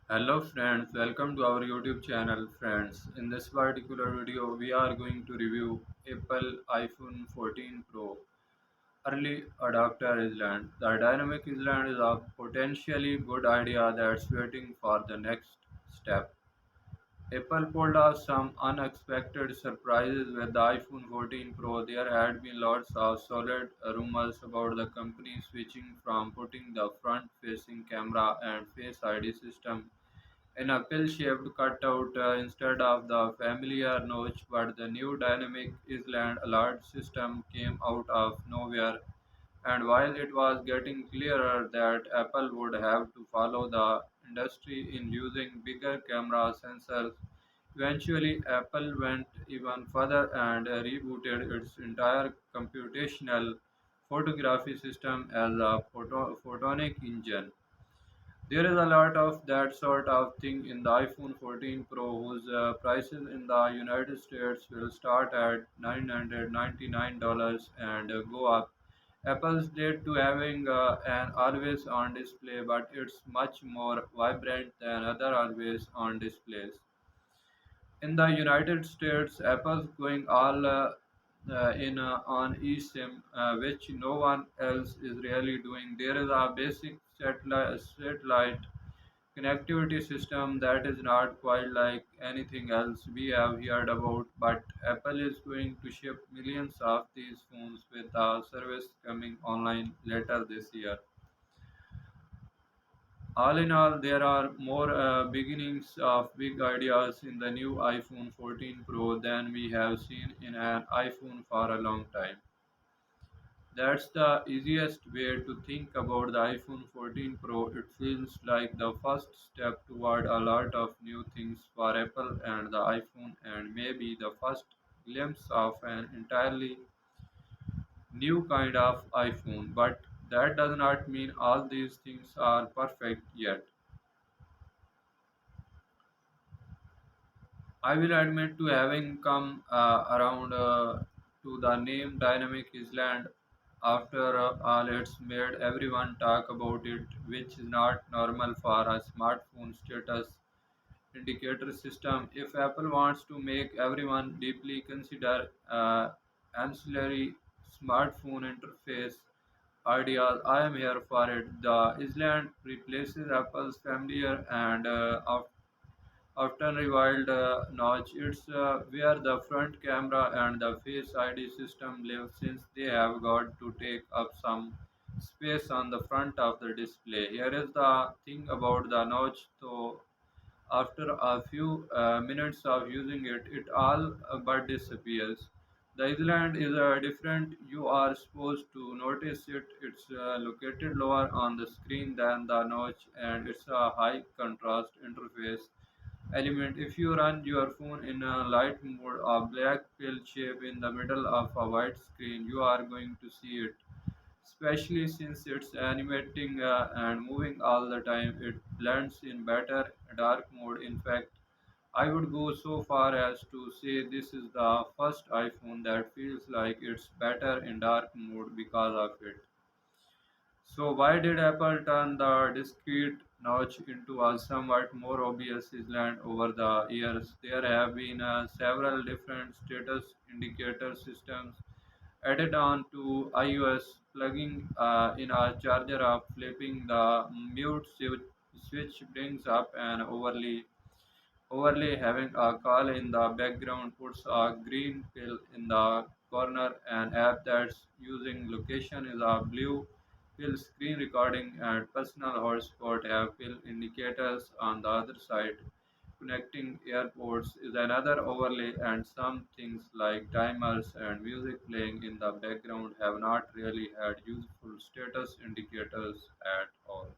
Hello friends, welcome to our YouTube channel friends. In this particular video, we are going to review Apple iPhone 14 Pro Early Adopter Island. The dynamic island is a potentially good idea that's waiting for the next step. Apple pulled off some unexpected surprises with the iPhone 14 Pro. There had been lots of solid rumors about the company switching from putting the front-facing camera and Face ID system in a pill-shaped cutout instead of the familiar notch, but the new dynamic island alert system came out of nowhere. And while it was getting clearer that Apple would have to follow the industry in using bigger camera sensors, eventually Apple went even further and rebooted its entire computational photography system as a photonic engine. There is a lot of that sort of thing in the iPhone 14 Pro, whose prices in the United States will start at $999 and go up. Apple's led to having an always on display, but it's much more vibrant than other always on displays. In the United States, Apple's going all in on eSIM, which no one else is really doing. There is a basic satellite connectivity system that is not quite like anything else we have heard about, but Apple is going to ship millions of these phones with the service coming online later this year. All in all, there are more beginnings of big ideas in the new iPhone 14 Pro than we have seen in an iPhone for a long time. That's the easiest way to think about the iPhone 14 Pro. It feels like the first step toward a lot of new things for Apple and the iPhone, and maybe the first glimpse of an entirely new kind of iPhone. But that does not mean all these things are perfect yet. I will admit to having come around to the name Dynamic Island. After all, it's made everyone talk about it, which is not normal for a smartphone status indicator system. If Apple wants to make everyone deeply consider ancillary smartphone interface ideas, I am here for it. The island replaces Apple's familiar and often reviled notch. It's where the front camera and the Face ID system live since they have got to take up some space on the front of the display. Here is the thing about the notch though. After a few minutes of using it, it all but disappears. The island is different. You are supposed to notice it. It's located lower on the screen than the notch, and it's a high contrast interface element. If you run your phone in a light mode, a black pill shape in the middle of a white screen, you are going to see it. Especially since it's animating and moving all the time, it blends in better dark mode. In fact, I would go so far as to say this is the first iPhone that feels like it's better in dark mode because of it. So why did Apple turn the discrete notch into a somewhat more obvious island over the years? There have been several different status indicator systems added on to iOS, plugging in a charger up, flipping the switch brings up an overlay having a call in the background puts a green pill in the corner. An app that's using location is a blue pill. Screen recording and personal hotspot have pill indicators on the other side. Connecting airports is another overlay, and some things like timers and music playing in the background have not really had useful status indicators at all.